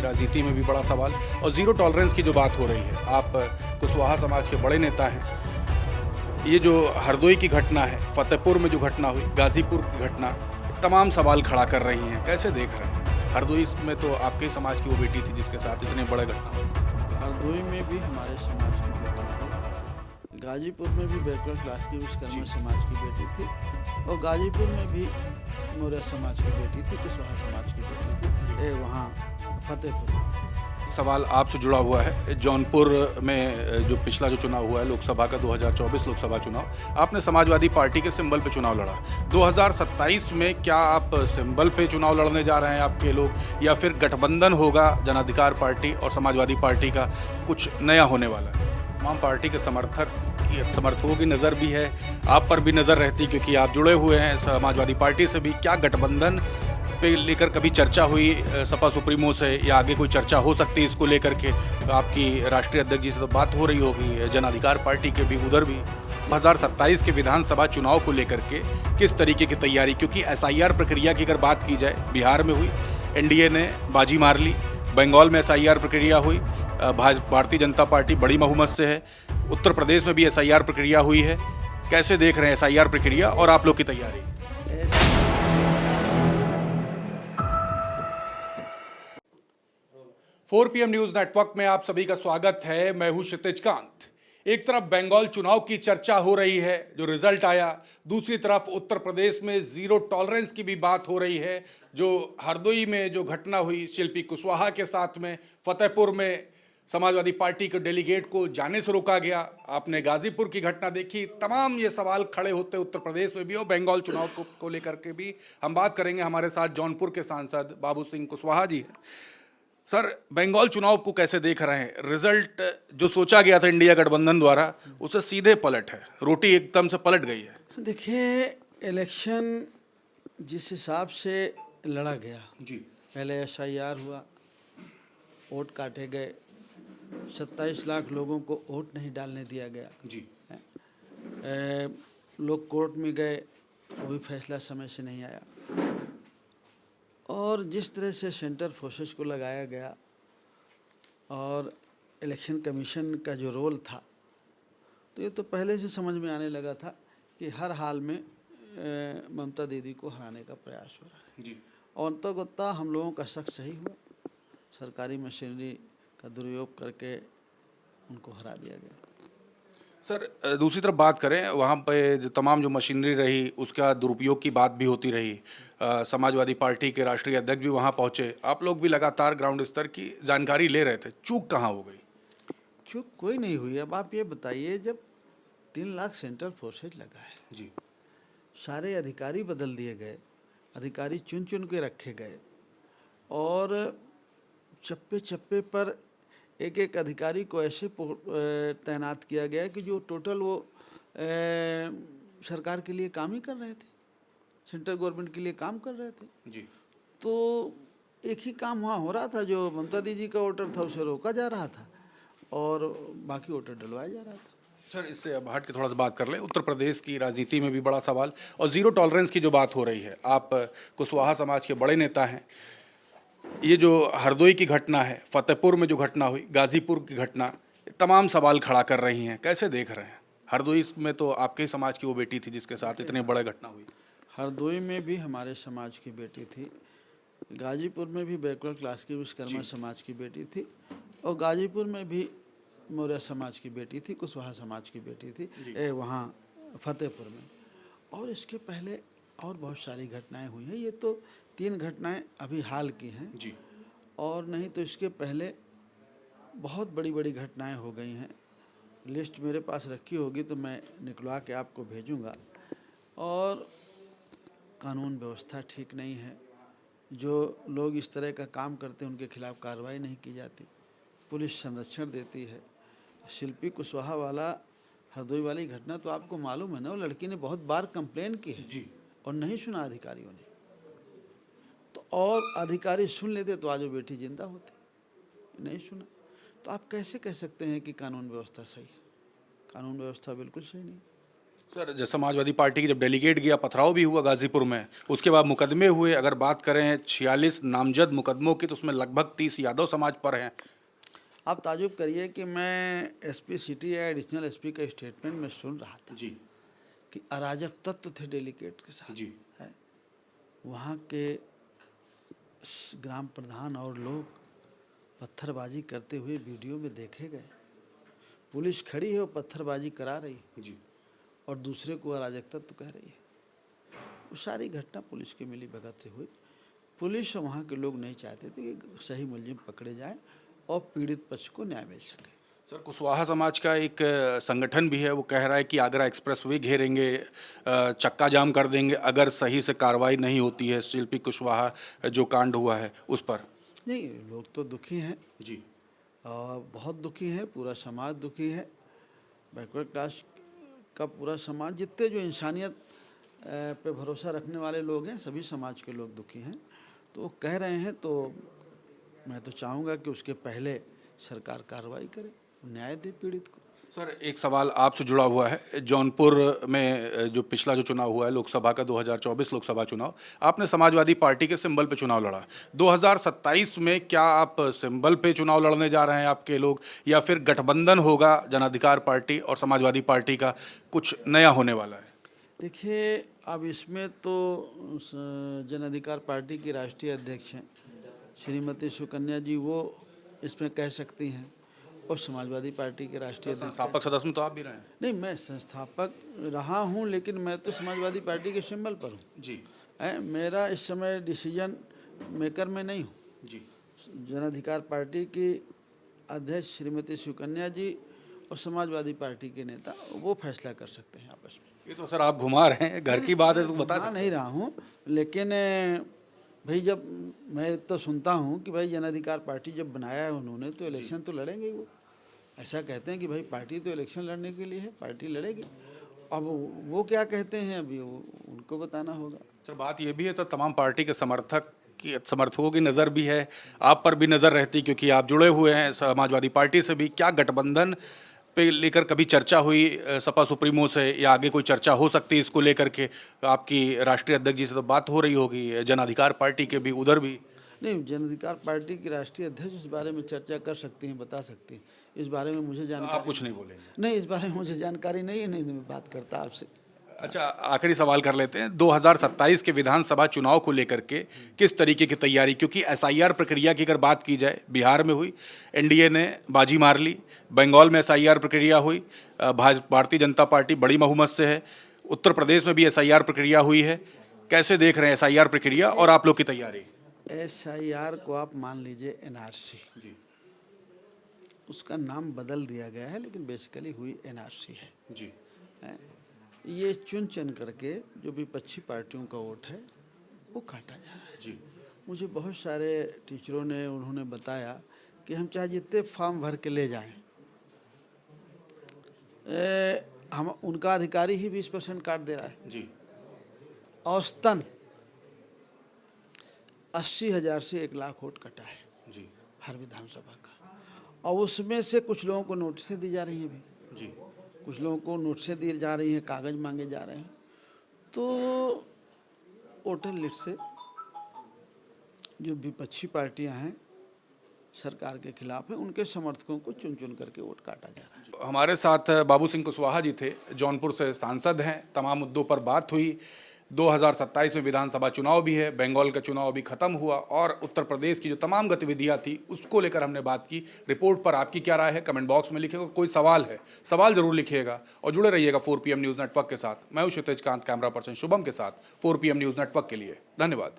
राजनीति में भी बड़ा सवाल और ज़ीरो टॉलरेंस की जो बात हो रही है, आप कुशवाहा समाज के बड़े नेता हैं। ये जो हरदोई की घटना है, फतेहपुर में जो घटना हुई, गाजीपुर की घटना, तमाम सवाल खड़ा कर रही हैं। कैसे देख रहे हैं? हरदोई में तो आपके ही समाज की वो बेटी थी जिसके साथ इतने बड़े घटना हुई। हरदोई में भी हमारे समाज की बेटी थी, गाजीपुर में भी बैकवर्ड क्लास की विश्वकर्मा समाज की बेटी थी और गाजीपुर में भी मौर्य समाज की बेटी थी, कुशवाहा समाज की बेटी थी। वहाँ फतेहपुर सवाल आपसे जुड़ा हुआ है। जौनपुर में जो पिछला जो चुनाव हुआ है लोकसभा का 2024 लोकसभा चुनाव, आपने समाजवादी पार्टी के सिंबल पे चुनाव लड़ा। 2027 में क्या आप सिंबल पे चुनाव लड़ने जा रहे हैं आपके लोग, या फिर गठबंधन होगा जन अधिकार पार्टी और समाजवादी पार्टी का, कुछ नया होने वाला है? तमाम पार्टी के समर्थकों की नज़र भी है, आप पर भी नज़र रहती क्योंकि आप जुड़े हुए हैं समाजवादी पार्टी से भी। क्या गठबंधन पे लेकर कभी चर्चा हुई सपा सुप्रीमो से, या आगे कोई चर्चा हो सकती है इसको लेकर के? आपकी राष्ट्रीय अध्यक्ष जी से तो बात हो रही होगी, जन अधिकार पार्टी के भी उधर भी। 2027 के विधानसभा चुनाव को लेकर के किस तरीके की तैयारी, क्योंकि एसआईआर प्रक्रिया की अगर बात की जाए, बिहार में हुई, एनडीए ने बाजी मार ली, बंगाल में एसआईआर प्रक्रिया हुई, भारतीय जनता पार्टी बड़ी बहुमत से है, उत्तर प्रदेश में भी एसआईआर प्रक्रिया हुई है। कैसे देख रहे हैं एसआईआर प्रक्रिया और आप लोग की तैयारी? 4 PM न्यूज नेटवर्क में आप सभी का स्वागत है। मैं हूं क्षितिज कांत। एक तरफ बंगाल चुनाव की चर्चा हो रही है, जो रिजल्ट आया, दूसरी तरफ उत्तर प्रदेश में जीरो टॉलरेंस की भी बात हो रही है। जो हरदोई में जो घटना हुई शिल्पी कुशवाहा के साथ में, फतेहपुर में समाजवादी पार्टी के डेलीगेट को जाने से रोका गया, आपने गाजीपुर की घटना देखी। तमाम ये सवाल खड़े होते उत्तर प्रदेश में भी और बंगाल चुनाव को लेकर के भी हम बात करेंगे। हमारे साथ जौनपुर के सांसद बाबू सिंह कुशवाहा जी हैं। सर, बंगाल चुनाव को कैसे देख रहे हैं? रिजल्ट जो सोचा गया था इंडिया गठबंधन द्वारा, उसे सीधे पलट है, रोटी एकदम से पलट गई है। देखिए, इलेक्शन जिस हिसाब से लड़ा गया, जी पहले एसआईआर हुआ, वोट काटे गए, 27 लाख लोगों को वोट नहीं डालने दिया गया। जी लोग कोर्ट में गए, वो भी फैसला समय से नहीं आया। और जिस तरह से सेंटर फोर्सेस को लगाया गया और इलेक्शन कमीशन का जो रोल था, तो ये तो पहले से समझ में आने लगा था कि हर हाल में ममता दीदी को हराने का प्रयास हो रहा है। जी और अंततः हम लोगों का शक सही हुआ, सरकारी मशीनरी का दुरुपयोग करके उनको हरा दिया गया। सर, दूसरी तरफ बात करें, वहाँ पे जो तमाम जो मशीनरी रही उसका दुरुपयोग की बात भी होती रही। समाजवादी पार्टी के राष्ट्रीय अध्यक्ष भी वहाँ पहुँचे, आप लोग भी लगातार ग्राउंड स्तर की जानकारी ले रहे थे। चूक कहाँ हो गई? चूक कोई नहीं हुई। अब आप ये बताइए, जब 3 लाख सेंट्रल फोर्सेज लगा है, जी सारे अधिकारी बदल दिए गए, अधिकारी चुन चुन के रखे गए और चप्पे चप्पे पर एक एक अधिकारी को ऐसे तैनात किया गया कि जो टोटल वो सरकार के लिए काम ही कर रहे थे, सेंट्रल गवर्नमेंट के लिए काम कर रहे थे। जी तो एक ही काम वहाँ हो रहा था, जो ममता दीदी का वोटर था उसे रोका जा रहा था और बाकी वोटर डलवाया जा रहा था। सर, इससे अब हट के थोड़ा सा बात कर लें। उत्तर प्रदेश की राजनीति में भी बड़ा सवाल और ज़ीरो टॉलरेंस की जो बात हो रही है, आप कुशवाहा समाज के बड़े नेता हैं। ये जो हरदोई की घटना है, फतेहपुर में जो घटना हुई, गाजीपुर की घटना, तमाम सवाल खड़ा कर रही हैं। कैसे देख रहे हैं? हरदोई में तो आपके ही समाज की वो बेटी थी जिसके साथ इतने बड़े घटना हुई। हरदोई में भी हमारे समाज की बेटी थी, गाजीपुर में भी बैकवर्ड क्लास की विश्वकर्मा समाज की बेटी थी और गाजीपुर में भी मौर्य समाज की बेटी थी, कुशवाहा समाज की बेटी थी, वहाँ फतेहपुर में। और इसके पहले और बहुत सारी घटनाएं हुई हैं। ये तो 3 घटनाएं अभी हाल की हैं जी और नहीं तो इसके पहले बहुत बड़ी बड़ी घटनाएं हो गई हैं। लिस्ट मेरे पास रखी होगी तो मैं निकलवा के आपको भेजूंगा। और कानून व्यवस्था ठीक नहीं है, जो लोग इस तरह का काम करते हैं उनके खिलाफ कार्रवाई नहीं की जाती, पुलिस संरक्षण देती है। शिल्पी कुशवाहा वाला हरदोई वाली घटना तो आपको मालूम है ना, वो लड़की ने बहुत बार कंप्लेन की है जी और नहीं सुना अधिकारियों ने। तो और अधिकारी सुन लेते तो आज वो बेटी जिंदा होती, नहीं सुना। तो आप कैसे कह सकते हैं कि कानून व्यवस्था सही है? कानून व्यवस्था बिल्कुल सही नहीं। सर, जब समाजवादी पार्टी की जब डेलीगेट गया, पथराव भी हुआ गाजीपुर में, उसके बाद मुकदमे हुए। अगर बात करें 46 नामजद मुकदमों की, तो उसमें लगभग 30 यादव समाज पर हैं। आप ताजुब करिए कि मैं एसपी सिटी या एडिशनल एसपी का स्टेटमेंट में सुन रहा था जी कि अराजक तत्व थे डेलीगेट के साथ। जी है वहाँ के ग्राम प्रधान और लोग पत्थरबाजी करते हुए वीडियो में देखे गए। पुलिस खड़ी है और पत्थरबाजी करा रही है जी और दूसरे को अराजक तत्व कह रही है। वो सारी घटना पुलिस की मिली भगत से हुई। पुलिस और वहाँ के लोग नहीं चाहते थे कि सही मुलजिम पकड़े जाएं और पीड़ित पक्ष को न्याय मिल सके। सर, कुशवाहा समाज का एक संगठन भी है, वो कह रहा है कि आगरा एक्सप्रेसवे घेरेंगे, चक्का जाम कर देंगे अगर सही से कार्रवाई नहीं होती है शिल्पी कुशवाहा जो कांड हुआ है उस पर। नहीं, लोग तो दुखी हैं जी और बहुत दुखी हैं, पूरा समाज दुखी है। बैकवर्ड क्लास का पूरा समाज, जितने जो इंसानियत पे भरोसा रखने वाले लोग हैं, सभी समाज के लोग दुखी हैं। तो वो कह रहे हैं, तो मैं तो चाहूँगा कि उसके पहले सरकार कार्रवाई करे, न्याय दे पीड़ित को। सर, एक सवाल आपसे जुड़ा हुआ है। जौनपुर में जो पिछला जो चुनाव हुआ है लोकसभा का, 2024 लोकसभा चुनाव, आपने समाजवादी पार्टी के सिंबल पे चुनाव लड़ा। 2027 में क्या आप सिंबल पे चुनाव लड़ने जा रहे हैं आपके लोग, या फिर गठबंधन होगा जन अधिकार पार्टी और समाजवादी पार्टी का, कुछ नया होने वाला है? देखिए, अब इसमें तो जन अधिकार पार्टी की राष्ट्रीय अध्यक्ष हैं श्रीमती सुकन्या जी, वो इसमें कह सकती हैं, और समाजवादी पार्टी के राष्ट्रीय अध्यक्ष। संस्थापक सदस्य में तो आप भी रहे हैं। नहीं, मैं संस्थापक रहा हूं, लेकिन मैं तो समाजवादी पार्टी के सिंबल पर हूं। जी मेरा इस समय डिसीजन मेकर में नहीं हूं। जी जन अधिकार पार्टी की अध्यक्ष श्रीमती सुकन्या जी और समाजवादी पार्टी के नेता वो फैसला कर सकते हैं आपस में। ये तो सर आप घुमा रहे हैं, घर की बात है तो बता घुमा नहीं रहा हूं, लेकिन भाई जब मैं तो सुनता हूं कि भाई जन अधिकार पार्टी जब बनाया है उन्होंने, तो इलेक्शन तो लड़ेंगे ही वो। ऐसा कहते हैं कि भाई पार्टी तो इलेक्शन लड़ने के लिए है, पार्टी लड़ेगी। अब वो क्या कहते हैं अभी उनको बताना होगा। सर, बात ये भी है तो तमाम पार्टी के समर्थकों की नज़र भी है, आप पर भी नज़र रहती, क्योंकि आप जुड़े हुए हैं समाजवादी पार्टी से भी। क्या गठबंधन पे लेकर कभी चर्चा हुई सपा सुप्रीमो से, या आगे कोई चर्चा हो सकती है इसको लेकर के? आपकी राष्ट्रीय अध्यक्ष जी से तो बात हो रही होगी, जन अधिकार पार्टी के भी, उधर भी। नहीं, जन अधिकार पार्टी की राष्ट्रीय अध्यक्ष इस बारे में चर्चा कर सकती हैं, बता सकती हैं। इस बारे में मुझे जानकारी, आप कुछ नहीं बोलेंगे? नहीं, इस बारे में मुझे जानकारी नहीं है, नहीं मैं बात करता आपसे। अच्छा, आखिरी सवाल कर लेते हैं। 2027 के विधानसभा चुनाव को लेकर के किस तरीके की तैयारी, क्योंकि एसआईआर प्रक्रिया की अगर बात की जाए, बिहार में हुई, एनडीए ने बाजी मार ली, बंगाल में एसआईआर प्रक्रिया हुई, भारतीय जनता पार्टी बड़ी बहुमत से है, उत्तर प्रदेश में भी एसआईआर प्रक्रिया हुई है। कैसे देख रहे हैं एसआईआर प्रक्रिया और आप लोग की तैयारी? एसआईआर को आप मान लीजिए एनआरसी, जी उसका नाम बदल दिया गया है, लेकिन बेसिकली हुई एनआरसी है। जी ये चुन चुन करके जो विपक्षी पार्टियों का वोट है वो काटा जा रहा है। जी मुझे बहुत सारे टीचरों ने उन्होंने बताया कि हम चाहे जितने फॉर्म भर के ले जाएं, हम उनका अधिकारी ही 20% काट दे रहा है। जी औसतन 80,000 से 1 लाख वोट कटा है जी हर विधानसभा का, और उसमें से कुछ लोगों को नोटिसें दी जा रही हैं अभी, जी कुछ लोगों को नोटिसें दी जा रही हैं, कागज़ मांगे जा रहे हैं। तो वोटर लिस्ट से जो विपक्षी पार्टियां हैं सरकार के खिलाफ है, उनके समर्थकों को चुन चुन करके वोट काटा जा रहा है। हमारे साथ बाबू सिंह कुशवाहा जी थे, जौनपुर से सांसद हैं। तमाम मुद्दों पर बात हुई। 2027 में विधानसभा चुनाव भी है, बंगाल का चुनाव भी खत्म हुआ, और उत्तर प्रदेश की जो तमाम गतिविधियां थी उसको लेकर हमने बात की। रिपोर्ट पर आपकी क्या राय है, कमेंट बॉक्स में लिखिएगा। कोई सवाल है, सवाल जरूर लिखिएगा, और जुड़े रहिएगा 4PM न्यूज़ नेटवर्क के साथ। मैं हूं क्षितिज कांत, कैमरा पर्सन शुभम के साथ 4PM न्यूज़ नेटवर्क के लिए। धन्यवाद।